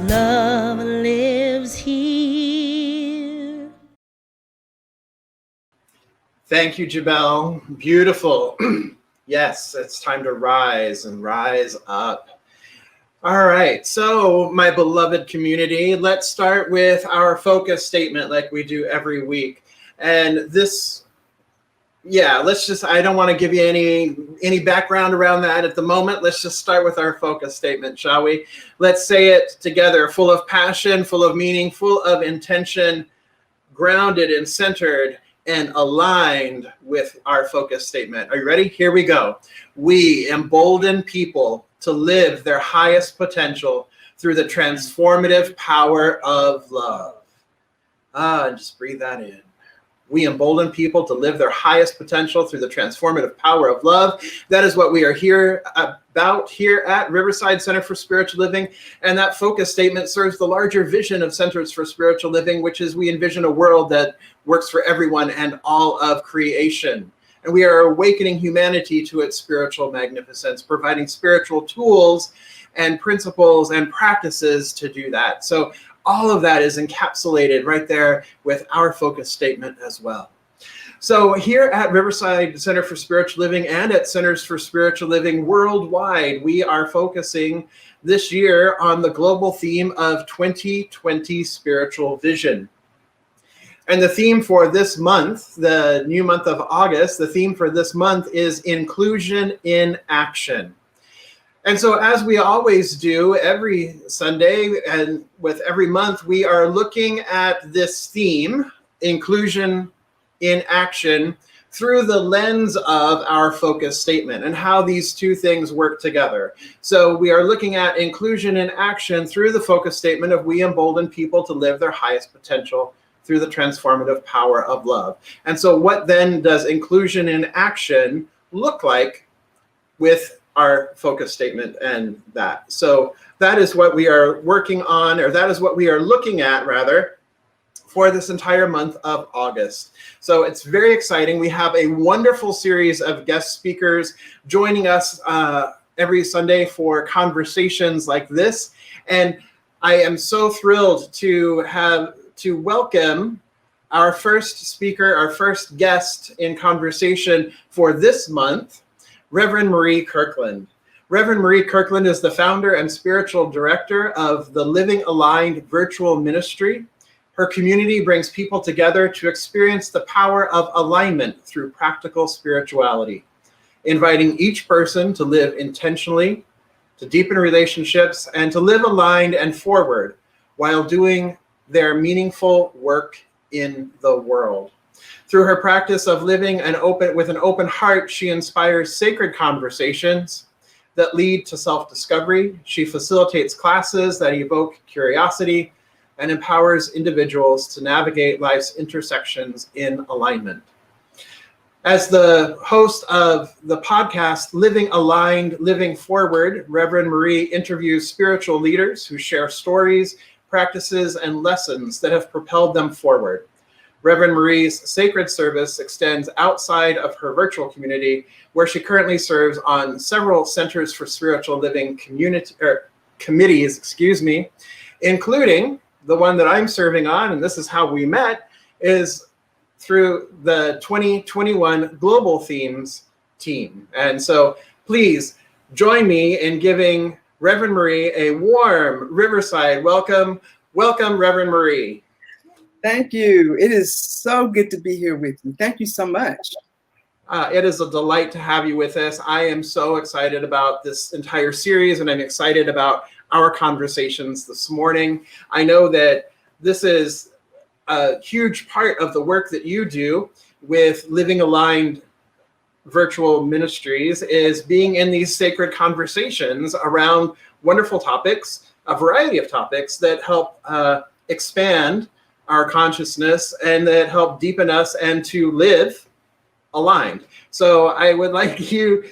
Love lives here. Thank you, Jabel. Beautiful. Yes, it's time to rise and rise up. All right, so my beloved community, let's start with our focus statement like we do every week. And this, I don't want to give you any background around that at the moment. Let's just start with our focus statement, shall we? Let's say it together, full of passion, full of meaning, full of intention, grounded and centered, and aligned with our focus statement. Are you ready? Here we go. We embolden people to live their highest potential through the transformative power of love. Just breathe that in. We embolden people to live their highest potential through the transformative power of love. That is what we are here about here at Riverside Center for Spiritual Living. And that focus statement serves the larger vision of Centers for Spiritual Living, which is we envision a world that works for everyone and all of creation. And we are awakening humanity to its spiritual magnificence, providing spiritual tools and principles and practices to do that. So all of that is encapsulated right there with our focus statement as well. So here at Riverside Center for Spiritual Living and at Centers for Spiritual Living worldwide, we are focusing this year on the global theme of 2020 spiritual vision. And the theme for this month, the new month of August, the theme for this month is inclusion in action. And so as we always do every Sunday and with every month, we are looking at this theme, inclusion in action, through the lens of our focus statement and how these two things work together. So we are looking at inclusion in action through the focus statement of we embolden people to live their highest potential through the transformative power of love. And so what then does inclusion in action look like with our focus statement and that? So that is what we are working on, or that is what we are looking at rather, for this entire month of August. So it's very exciting. We have a wonderful series of guest speakers joining us every Sunday for conversations like this. And I am so thrilled to welcome our first speaker, our first guest in conversation for this month, Reverend Marie Kirkland. Reverend Marie Kirkland is the founder and spiritual director of the Living Aligned virtual ministry. Her community brings people together to experience the power of alignment through practical spirituality, inviting each person to live intentionally, to deepen relationships, and to live aligned and forward while doing their meaningful work in the world. Through her practice of living with an open heart, she inspires sacred conversations that lead to self-discovery. She facilitates classes that evoke curiosity and empowers individuals to navigate life's intersections in alignment. As the host of the podcast, Living Aligned, Living Forward, Reverend Marie interviews spiritual leaders who share stories, practices, and lessons that have propelled them forward. Reverend Marie's sacred service extends outside of her virtual community, where she currently serves on several Centers for Spiritual Living committees, including the one that I'm serving on, and this is how we met, is through the 2021 Global Themes team. And so please join me in giving Reverend Marie a warm Riverside welcome. Welcome, Reverend Marie. Thank you. It is so good to be here with you. Thank you so much. It is a delight to have you with us. I am so excited about this entire series, and I'm excited about our conversations this morning. I know that this is a huge part of the work that you do with Living Aligned virtual ministries, is being in these sacred conversations around wonderful topics, a variety of topics that help expand our consciousness and that help deepen us and to live aligned. So I would like to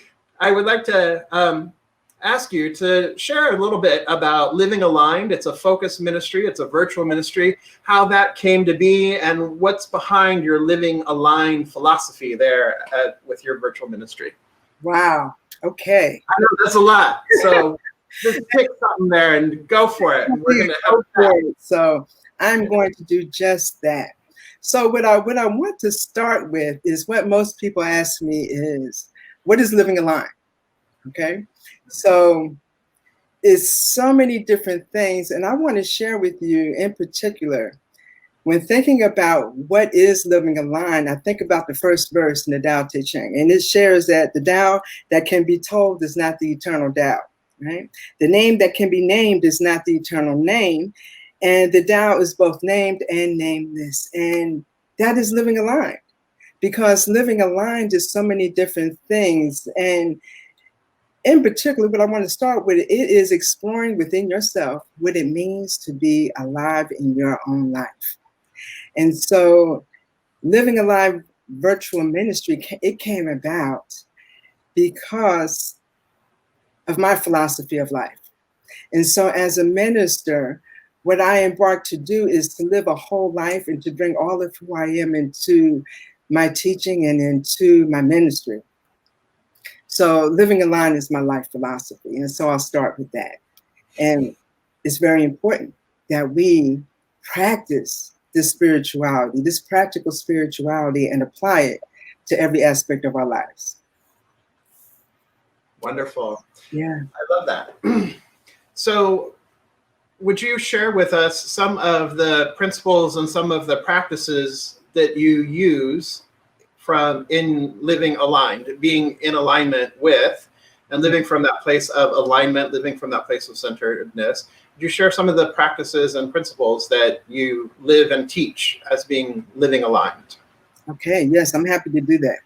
ask you to share a little bit about Living Aligned. It's a focus ministry, it's a virtual ministry, how that came to be, and what's behind your Living Aligned philosophy there with your virtual ministry. Wow. Okay. I know that's a lot. So just pick something there and go for it. We're going to Go for it. So I'm going to do just that. So what I want to start with is what most people ask me is, what is living aligned? Okay. So it's so many different things. And I want to share with you in particular, when thinking about what is living aligned, I think about the first verse in the Tao Te Ching, and it shares that the Tao that can be told is not the eternal Tao, right? The name that can be named is not the eternal name, and the Tao is both named and nameless, and that is living aligned, because living aligned is so many different things. And in particular, what I want to start with, it is exploring within yourself what it means to be alive in your own life. And so Living Alive Virtual Ministry, it came about because of my philosophy of life. And so as a minister, what I embarked to do is to live a whole life and to bring all of who I am into my teaching and into my ministry. So living aligned is my life philosophy. And so I'll start with that. And it's very important that we practice this spirituality, this practical spirituality, and apply it to every aspect of our lives. Wonderful. Yeah. I love that. So would you share with us some of the principles and some of the practices that you use from in living aligned, being in alignment with, and living from that place of alignment, living from that place of centeredness? Would you share some of the practices and principles that you live and teach as being living aligned? Okay, yes, I'm happy to do that.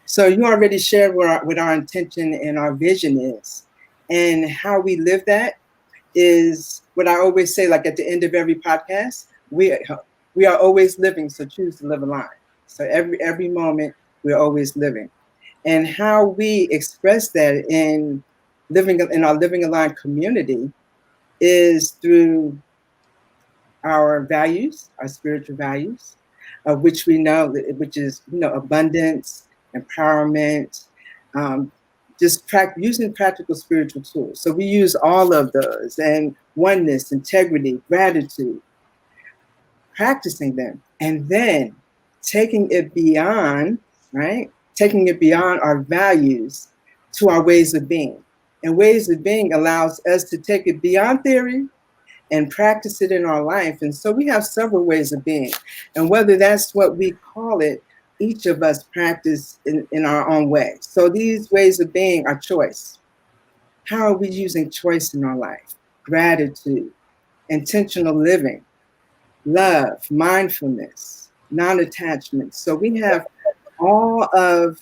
So you already shared what our intention and our vision is. And how we live that is what I always say, like at the end of every podcast, we are always living, so choose to live aligned. So every moment, we're always living. And how we express that in our living aligned community is through our values, our spiritual values, which we know, which is abundance, empowerment, using practical spiritual tools. So we use all of those, and oneness, integrity, gratitude, practicing them, and then taking it beyond, right? Taking it beyond our values to our ways of being. And ways of being allows us to take it beyond theory and practice it in our life. And so we have several ways of being. And whether that's what we call it, each of us practice in our own way. So these ways of being are choice. How are we using choice in our life? Gratitude, intentional living, love, mindfulness, non-attachment. So we have all of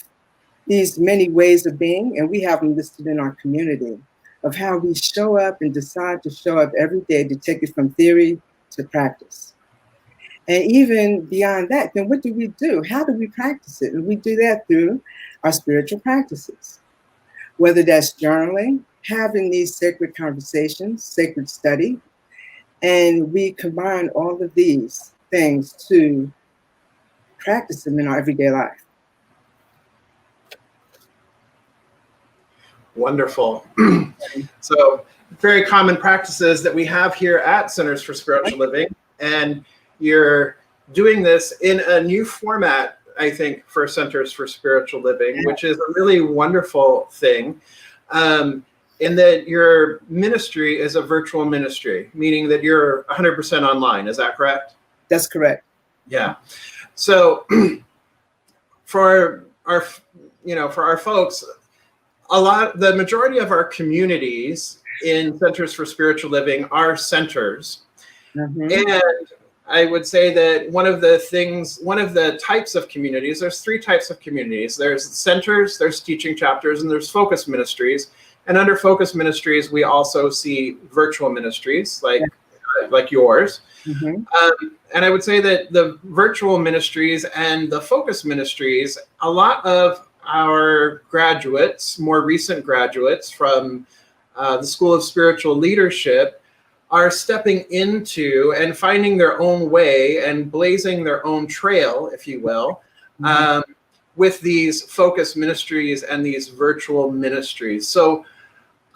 these many ways of being, and we have them listed in our community, of how we show up and decide to show up every day to take it from theory to practice. And even beyond that, then what do we do? How do we practice it? And we do that through our spiritual practices, whether that's journaling, having these sacred conversations, sacred study, and we combine all of these things to practice them in our everyday life. Wonderful. So very common practices that we have here at Centers for Spiritual Living, and you're doing this in a new format, I think, for Centers for Spiritual Living, which is a really wonderful thing, in that your ministry is a virtual ministry, meaning that you're 100% online. Is that correct? That's correct. Yeah. So for our folks, the majority of our communities in Centers for Spiritual Living are centers. Mm-hmm. And I would say that one of the types of communities, there's three types of communities. There's centers, there's teaching chapters, and there's focus ministries. And under focus ministries, we also see virtual ministries like yours. Mm-hmm. And I would say that the virtual ministries and the focus ministries, a lot of our graduates, more recent graduates from the School of Spiritual Leadership, are stepping into and finding their own way and blazing their own trail, if you will, with these focus ministries and these virtual ministries. So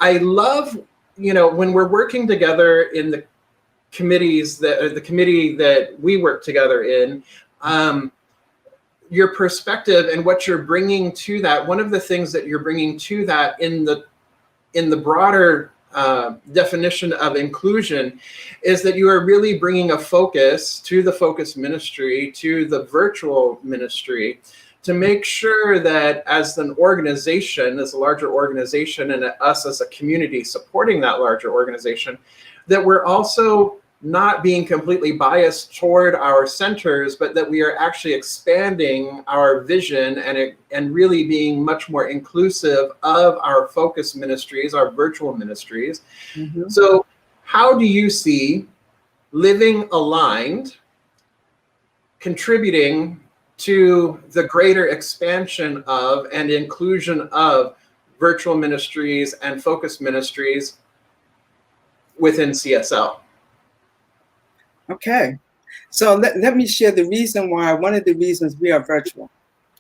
I love when we're working together in the committees the committee that we work together in, your perspective and what you're bringing to that, one of the things that you're bringing to that in the broader definition of inclusion is that you are really bringing a focus to the focus ministry, to the virtual ministry, to make sure that as an organization, as a larger organization, and us as a community supporting that larger organization, that we're also not being completely biased toward our centers, but that we are actually expanding our vision and really being much more inclusive of our focus ministries, our virtual ministries. Mm-hmm. So how do you see Living Aligned contributing to the greater expansion of and inclusion of virtual ministries and focus ministries within CSL? Okay, so let me share the reason why, one of the reasons we are virtual.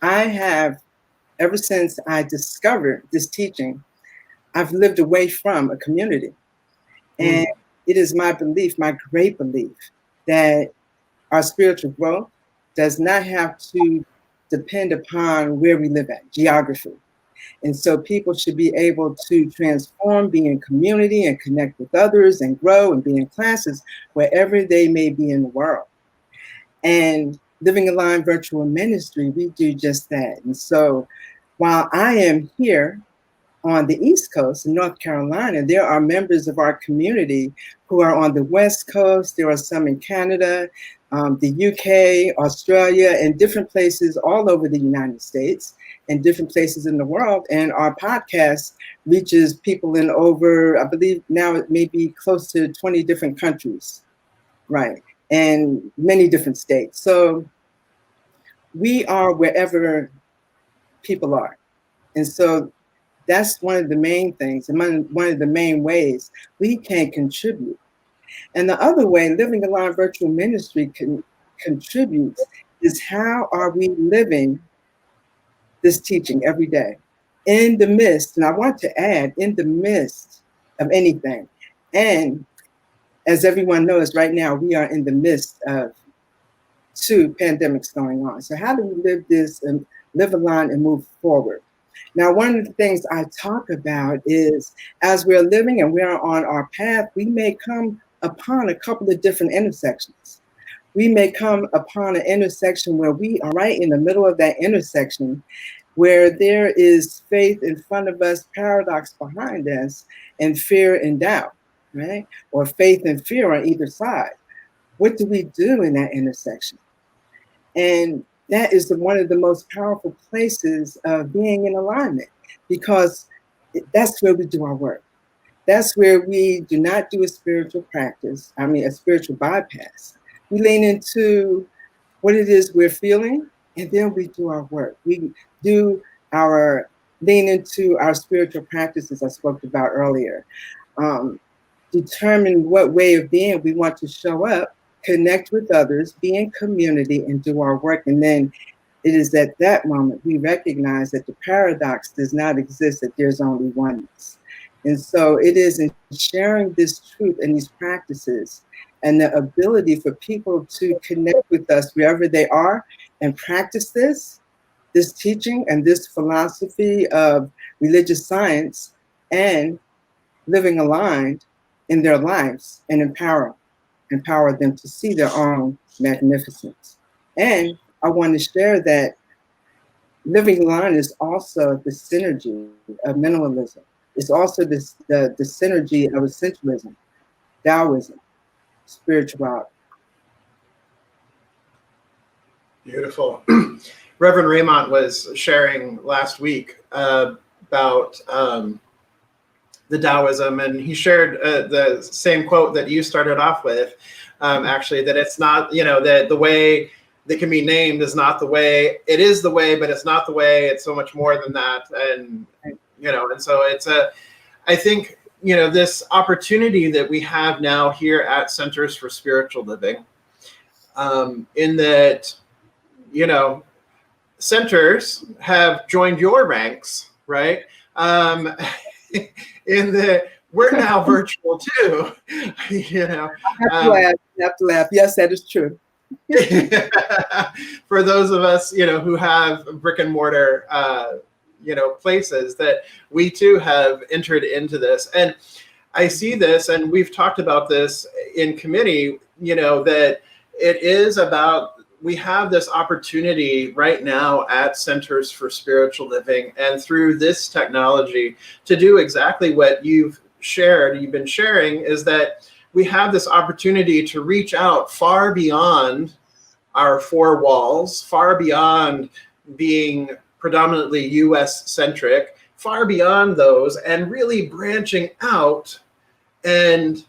I have, ever since I discovered this teaching, I've lived away from a community. And it is my belief, my great belief, that our spiritual growth does not have to depend upon where we live at, geography. And so people should be able to transform, be in community and connect with others and grow and be in classes wherever they may be in the world. And Living Aligned Virtual Ministry, we do just that. And so while I am here on the East Coast in North Carolina, there are members of our community who are on the West Coast. There are some in Canada, the UK, Australia, and different places all over the United States and different places in the world. And our podcast reaches people in over, I believe now it may be close to 20 different countries, right? And many different states. So we are wherever people are. And so that's one of the main things, and one of the main ways we can contribute. And the other way Living Aligned Virtual Ministry contributes is how are we living this teaching every day in the midst, and I want to add, in the midst of anything. And as everyone knows, right now we are in the midst of 2 pandemics going on. So how do we live this and live aligned and move forward? Now, one of the things I talk about is as we're living and we're on our path, we may come upon a couple of different intersections. We may come upon an intersection where we are right in the middle of that intersection, where there is faith in front of us, paradox behind us, and fear and doubt, right? Or faith and fear on either side. What do we do in that intersection? And that is one of the most powerful places of being in alignment, because that's where we do our work. That's where we do not do a spiritual practice, a spiritual bypass. We lean into what it is we're feeling, and then we do our work. We do lean into our spiritual practices I spoke about earlier. Determine what way of being we want to show up, connect with others, be in community, and do our work. And then it is at that moment we recognize that the paradox does not exist, that there's only oneness. And so it is in sharing this truth and these practices and the ability for people to connect with us wherever they are and practice this teaching and this philosophy of religious science and living aligned in their lives, and empower them to see their own magnificence. And I want to share that living aligned is also the synergy of minimalism. It's also the synergy of essentialism, Taoism, spirituality. Beautiful. Reverend Raymond was sharing last week about the Taoism, and he shared the same quote that you started off with, actually, that it's not, that the way that can be named is not the way. It is the way, but it's not the way. It's so much more than that. And, and so I think, this opportunity that we have now here at Centers for Spiritual Living, in that, centers have joined your ranks, right? In that we're now virtual too. You know, You have to laugh. Yes, that is true. for those of us, you know, who have brick and mortar, you know, places, that we too have entered into this. And I see this, and we've talked about this in committee, you know, that it is about, we have this opportunity right now at Centers for Spiritual Living and through this technology to do exactly what you've been sharing, is that we have this opportunity to reach out far beyond our four walls, far beyond being predominantly US centric, far beyond those, and really branching out and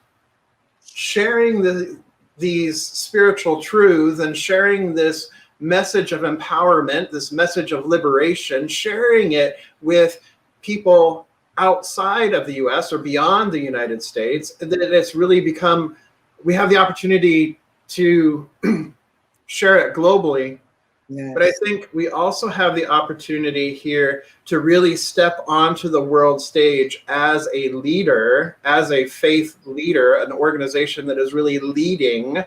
sharing these spiritual truths and sharing this message of empowerment, this message of liberation, sharing it with people outside of the US or beyond the United States. And then it's really become, we have the opportunity to share it globally. Yes. But I think we also have the opportunity here to really step onto the world stage as a leader, as a faith leader, an organization that is really leading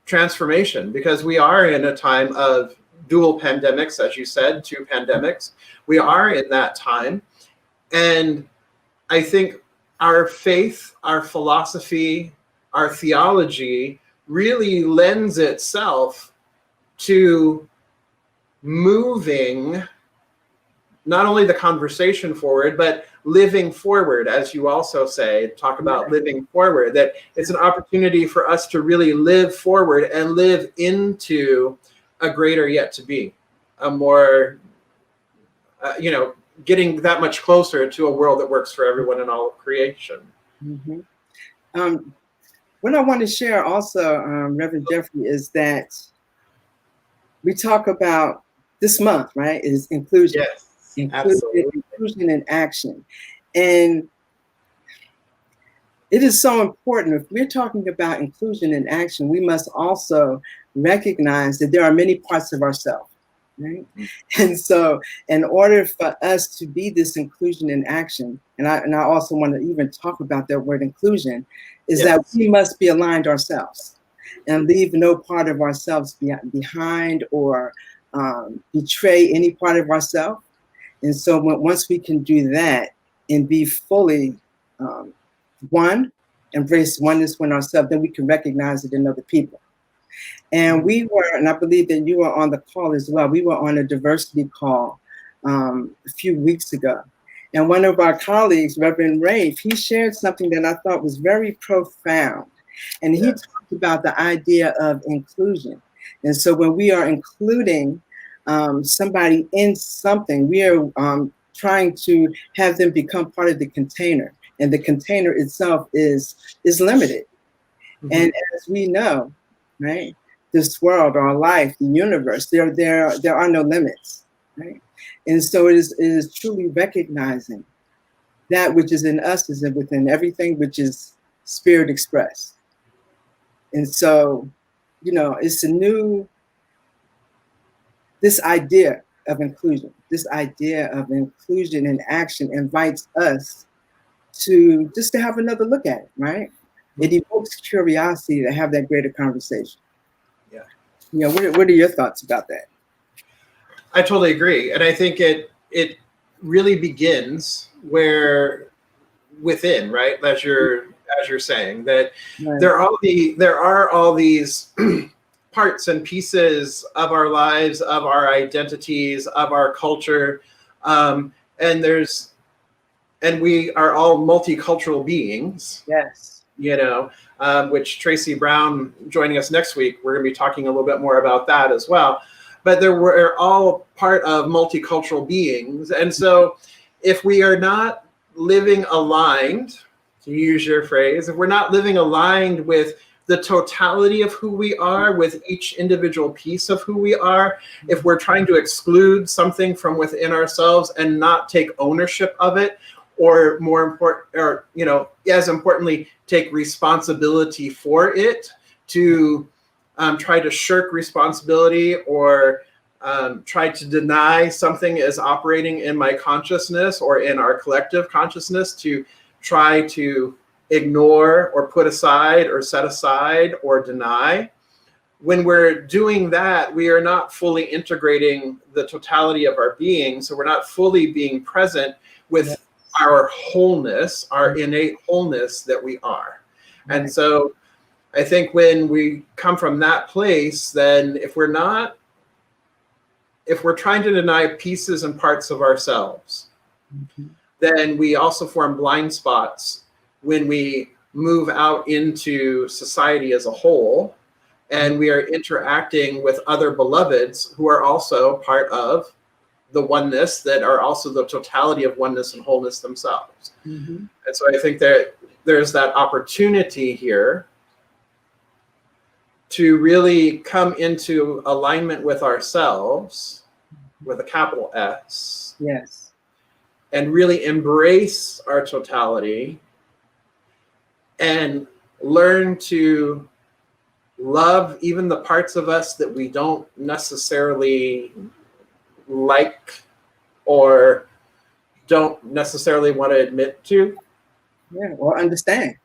transformation, because we are in a time of dual pandemics, as you said, 2 pandemics. We are in that time. And I think our faith, our philosophy, our theology really lends itself to moving not only the conversation forward, but living forward, as you also say, talk about living forward, that it's an opportunity for us to really live forward and live into a greater yet to be, a more, you know, getting that much closer to a world that works for everyone in all of creation. Mm-hmm. What I want to share also, Reverend Jeffrey, is that we talk about this month, right, is inclusion. Yes, absolutely. Inclusion in action. And it is so important. If we're talking about inclusion in action, we must also recognize that there are many parts of ourselves, right? And so in order for us to be this inclusion in action, and I also want to even talk about that word inclusion, is that we must be aligned ourselves and leave no part of ourselves behind or betray any part of ourselves. And so once we can do that and be fully one, embrace oneness within ourselves, then we can recognize it in other people. And we were, and I believe that you were on the call as well, we were on a diversity call a few weeks ago. And one of our colleagues, Reverend Rafe, he shared something that I thought was very profound. And he talked about the idea of inclusion. And so when we are including somebody in something, we are trying to have them become part of the container. And the container itself is limited. Mm-hmm. And as we know, right, this world, our life, the universe, there are no limits, right? And so it is truly recognizing that which is in us is within everything which is spirit expressed. And so, you know, it's this idea of inclusion in action invites us to just to have another look at it, right? It evokes curiosity to have that greater conversation. Yeah. You know, what are your thoughts about that? I totally agree. And I think it really begins within, right? As you're saying, that right. there are all these parts and pieces of our lives, of our identities, of our culture. And we are all multicultural beings. Yes. You know, which Tracy Brown joining us next week, we're going to be talking a little bit more about that as well. But we're all part of multicultural beings. And so if we are not living aligned, to use your phrase, if we're not living aligned with the totality of who we are, with each individual piece of who we are, if we're trying to exclude something from within ourselves and not take ownership of it, or more important, or, you know, as importantly, take responsibility for it, to try to shirk responsibility or try to deny something is operating in my consciousness or in our collective consciousness, to try to ignore or put aside or set aside or deny. When we're doing that, we are not fully integrating the totality of our being. So we're not fully being present with our wholeness, our innate wholeness that we are. And so I think when we come from that place, then if we're trying to deny pieces and parts of ourselves, then we also form blind spots when we move out into society as a whole, and we are interacting with other beloveds who are also part of the oneness, that are also the totality of oneness and wholeness themselves. And so I think that there's that opportunity here to really come into alignment with ourselves, with a capital S. Yes. And really embrace our totality and learn to love even the parts of us that we don't necessarily like or don't necessarily want to admit to. Yeah, or understand.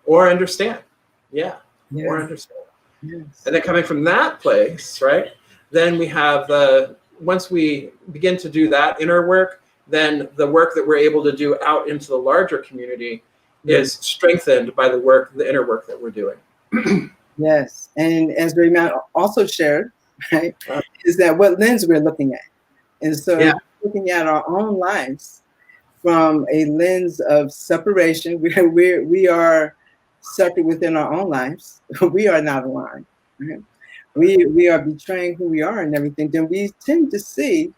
Or understand. Yeah. Yes. Or understand. Yes. And then coming from that place, right, then we have once we begin to do that inner work, then the work that we're able to do out into the larger community is strengthened by the inner work that we're doing. Yes. And as Raymond also shared, right, is that what lens we're looking at. And so looking at our own lives from a lens of separation, we are separate within our own lives. We are not aligned. Right? We are betraying who we are and everything. Then we tend to see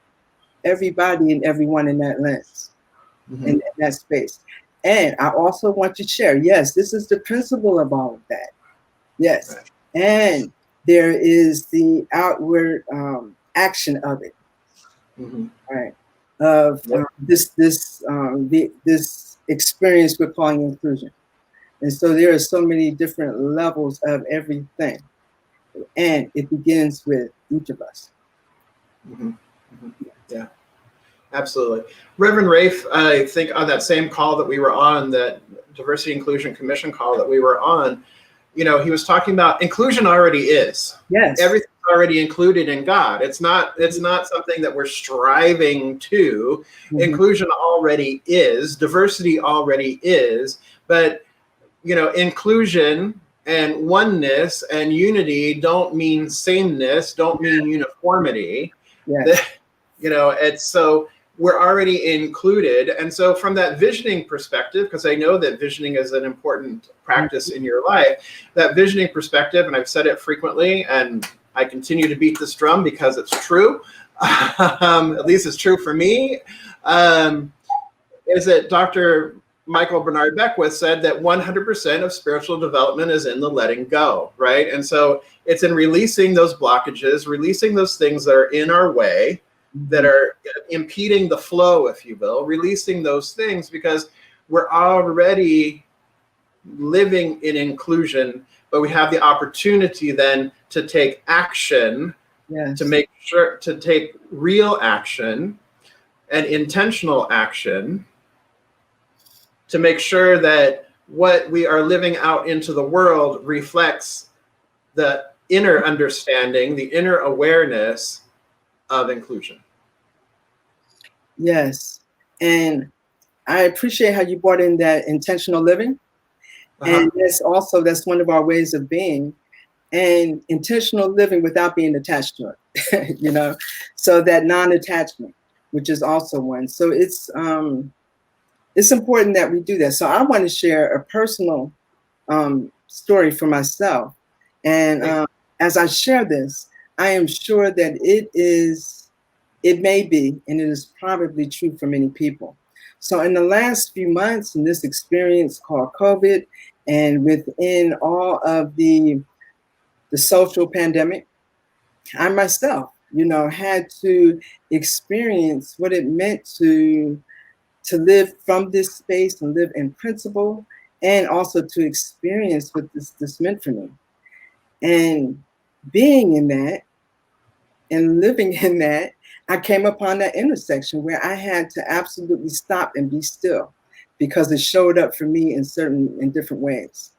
everybody and everyone in that lens, in that space. And I also want to share, yes, this is the principle of all of that. Yes. Right. And there is the outward action of it. Right. Of this experience we're calling inclusion. And so there are so many different levels of everything. And it begins with each of us. Yeah, absolutely. Reverend Rafe, I think on that same call that we were on, that Diversity Inclusion Commission call that we were on, he was talking about inclusion already is. Yes. Everything's already included in God. It's not something that we're striving to. Inclusion already is. Diversity already is. But, inclusion and oneness and unity don't mean sameness, don't mean uniformity. Yes. It's so we're already included. And so from that visioning perspective, because I know that visioning is an important practice in your life, that visioning perspective, and I've said it frequently, and I continue to beat this drum because it's true, at least it's true for me, is that Dr. Michael Bernard Beckwith said that 100% of spiritual development is in the letting go, right? And so it's in releasing those blockages, releasing those things that are in our way, that are impeding the flow, if you will, releasing those things, because we're already living in inclusion, but we have the opportunity then to take action, to make sure to take real action and intentional action to make sure that what we are living out into the world reflects the inner understanding, the inner awareness of inclusion. Yes. And I appreciate how you brought in that intentional living. And that's one of our ways of being, and intentional living without being attached to it, so that non-attachment, which is also one. So it's important that we do that. So I want to share a personal story for myself. And as I share this, I am sure that it may be, and it is probably true for many people. So in the last few months, in this experience called COVID, and within all of the social pandemic, I myself, had to experience what it meant to live from this space and live in principle, and also to experience what this meant for me. And being in that and living in that, I came upon that intersection where I had to absolutely stop and be still, because it showed up for me in different ways.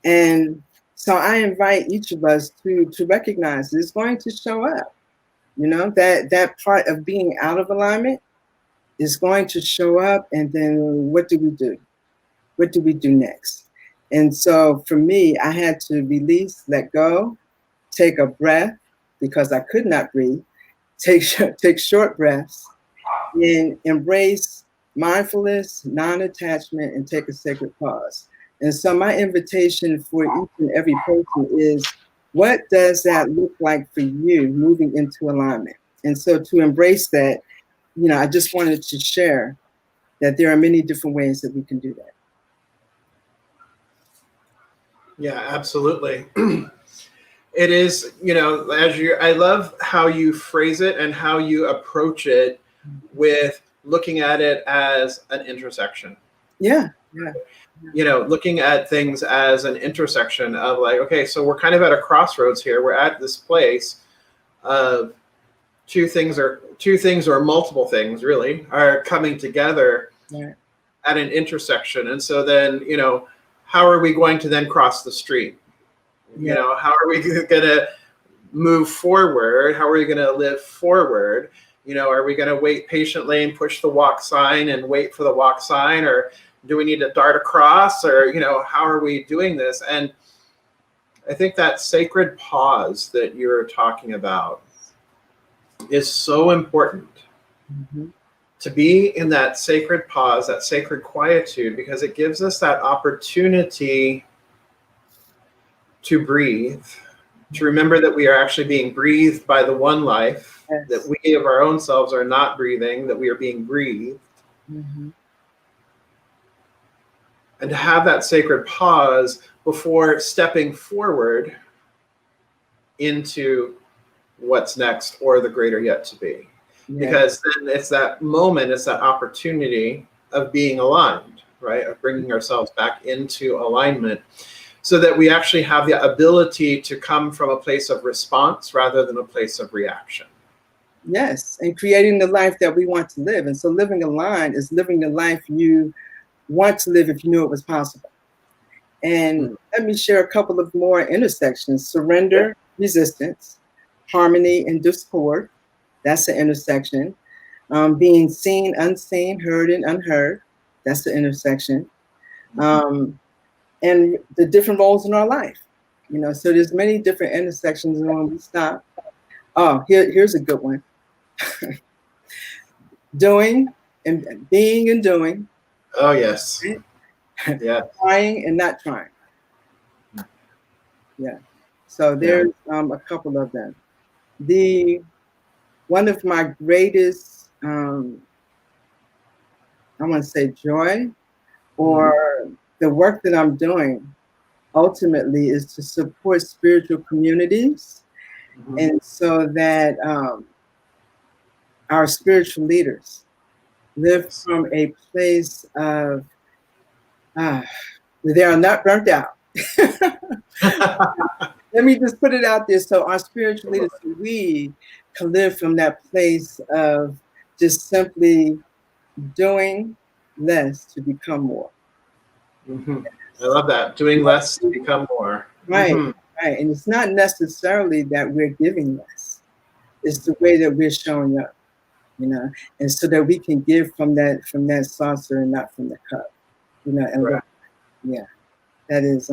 And so I invite each of us to recognize it's going to show up. You know, that part of being out of alignment is going to show up. And then what do we do? What do we do next? And so for me, I had to release, let go, take a breath because I could not breathe, take short breaths, and embrace mindfulness, non-attachment, and take a sacred pause. And so my invitation for each and every person is, what does that look like for you moving into alignment? And so to embrace that, you know, I just wanted to share that there are many different ways that we can do that. Yeah, absolutely. It is, you know, I love how you phrase it and how you approach it with looking at it as an intersection. Yeah. You know, looking at things as an intersection of like, okay, so we're kind of at a crossroads here. We're at this place of two things or multiple things really are coming together at an intersection. And so then, you know, how are we going to then cross the street? You know, how are we going to move forward? How are we going to live forward? You know, are we going to wait patiently and push the walk sign and wait for the walk sign, or do we need to dart across, or, you know, how are we doing this? And I think that sacred pause that you're talking about is so important. To be in that sacred pause, that sacred quietude, because it gives us that opportunity to breathe, to remember that we are actually being breathed by the one life, that we of our own selves are not breathing, that we are being breathed. And to have that sacred pause before stepping forward into what's next or the greater yet to be. Because then it's that moment, it's that opportunity of being aligned, right? Of bringing ourselves back into alignment so that we actually have the ability to come from a place of response rather than a place of reaction. Yes, and creating the life that we want to live. And so living aligned is living the life you want to live if you knew it was possible. And let me share a couple of more intersections: surrender, resistance, harmony, and discord. That's the intersection. Being seen, unseen, heard, and unheard. That's the intersection. And the different roles in our life. You know, so there's many different intersections, and when we stop. Oh, here's a good one. Doing and being and doing. Oh, yes. Yeah. Trying and not trying. Yeah. So there's a couple of them. One of my greatest, I want to say joy, or the work that I'm doing ultimately is to support spiritual communities. And so that our spiritual leaders live from a place of, they are not burnt out. Let me just put it out there. So our spiritual leaders, we can live from that place of just simply doing less to become more. I love that. Doing less to become more. Right. And it's not necessarily that we're giving less. It's the way that we're showing up, you know, and so that we can give from that saucer and not from the cup, you know. And that is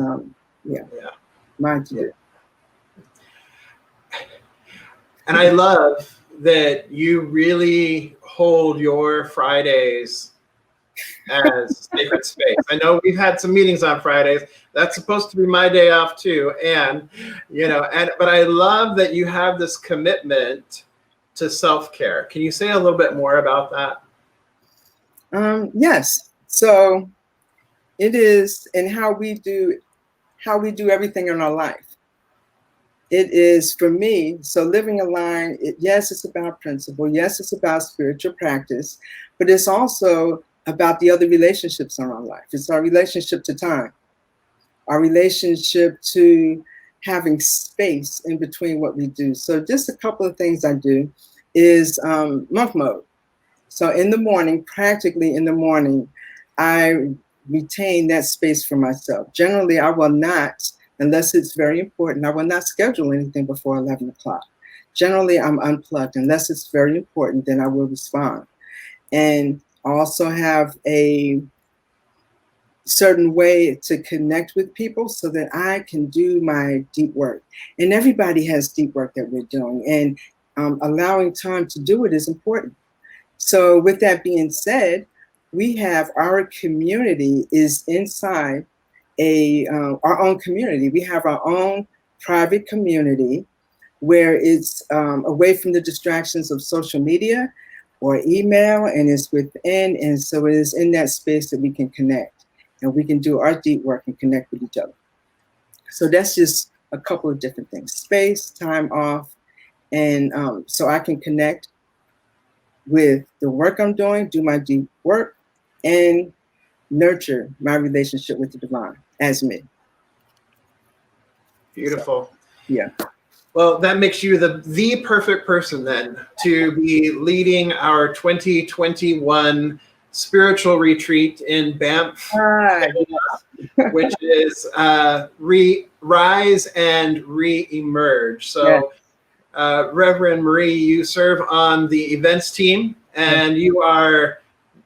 mine to do. And I love that you really hold your Fridays as sacred space. I know we've had some meetings on Fridays. That's supposed to be my day off too. And, you know, but I love that you have this commitment to self-care. Can you say a little bit more about that? Yes. So it is in how we do everything in our life. It is for me, so living aligned, yes, it's about principle. Yes, it's about spiritual practice, but it's also about the other relationships in our life. It's our relationship to time, our relationship to having space in between what we do. So just a couple of things I do is monk mode. So in the morning, practically in the morning, I retain that space for myself. Generally, I will not, unless it's very important, I will not schedule anything before 11 o'clock. Generally, I'm unplugged. Unless it's very important, then I will respond. And I also have a certain way to connect with people so that I can do my deep work. And everybody has deep work that we're doing, and allowing time to do it is important. So with that being said, we have our community is inside our own community. We have our own private community where it's away from the distractions of social media or email, and it's within. And so it is in that space that we can connect and we can do our deep work and connect with each other. So that's just a couple of different things: space, time off, and so I can connect with the work I'm doing, do my deep work, and nurture my relationship with the divine as me. Beautiful. So, yeah. Well, that makes you the perfect person then to be leading our 2021 spiritual retreat in Banff, which is Rise and Re-Emerge. So, Reverend Marie, you serve on the events team, and you are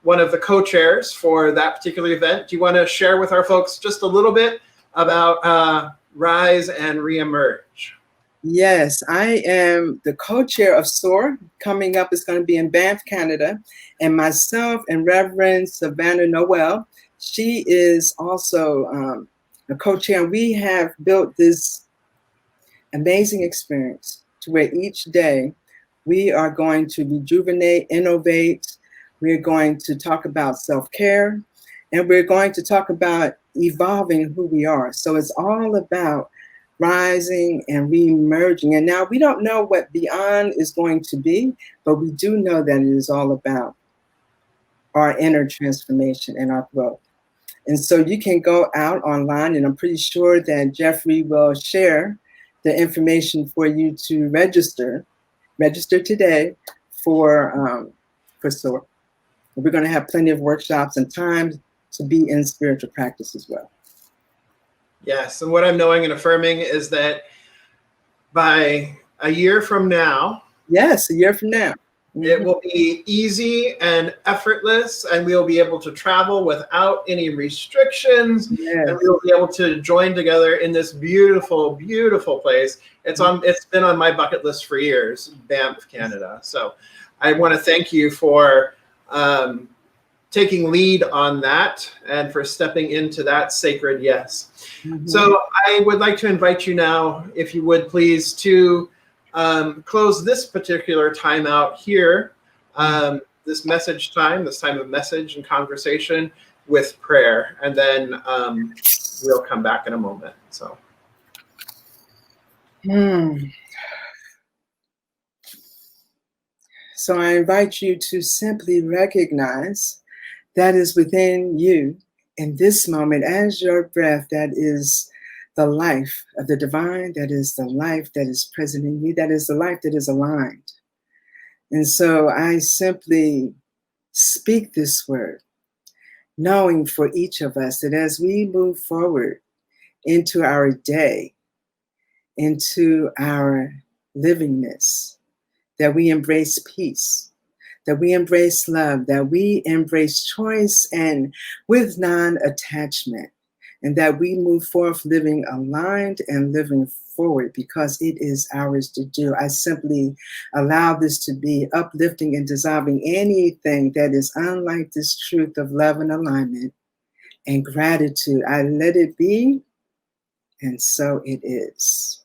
one of the co-chairs for that particular event. Do you want to share with our folks just a little bit about Rise and Re-Emerge? Yes, I am the co-chair of SOAR. Coming up is going to be in Banff, Canada. And myself and Reverend Savannah Noel, she is also a co-chair. And we have built this amazing experience to where each day we are going to rejuvenate, innovate. We're going to talk about self-care, and we're going to talk about evolving who we are. So it's all about rising and re-emerging. And now we don't know what beyond is going to be, but we do know that it is all about our inner transformation and our growth. And so you can go out online, and I'm pretty sure that Jeffrey will share the information for you to register today for SOAR. We're going to have plenty of workshops and times to be in spiritual practice as well. Yes, and what I'm knowing and affirming is that by a year from now, yes, a year from now, it will be easy and effortless, and we'll be able to travel without any restrictions, and we'll be able to join together in this beautiful, beautiful place. It's been on my bucket list for years, Banff, Canada. So I want to thank you for taking lead on that and for stepping into that sacred yes. So I would like to invite you now, if you would please, to close this particular time out here, this message time, this time of message and conversation, with prayer, and then we'll come back in a moment. So. So I invite you to simply recognize that is within you in this moment as your breath. That is the life of the divine. That is the life that is present in you. That is the life that is aligned. And so I simply speak this word, knowing for each of us that as we move forward into our day, into our livingness, that we embrace peace, that we embrace love, that we embrace choice and with non-attachment, and that we move forth living aligned and living forward because it is ours to do. I simply allow this to be uplifting and dissolving anything that is unlike this truth of love and alignment and gratitude. I let it be, and so it is.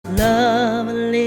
Love lives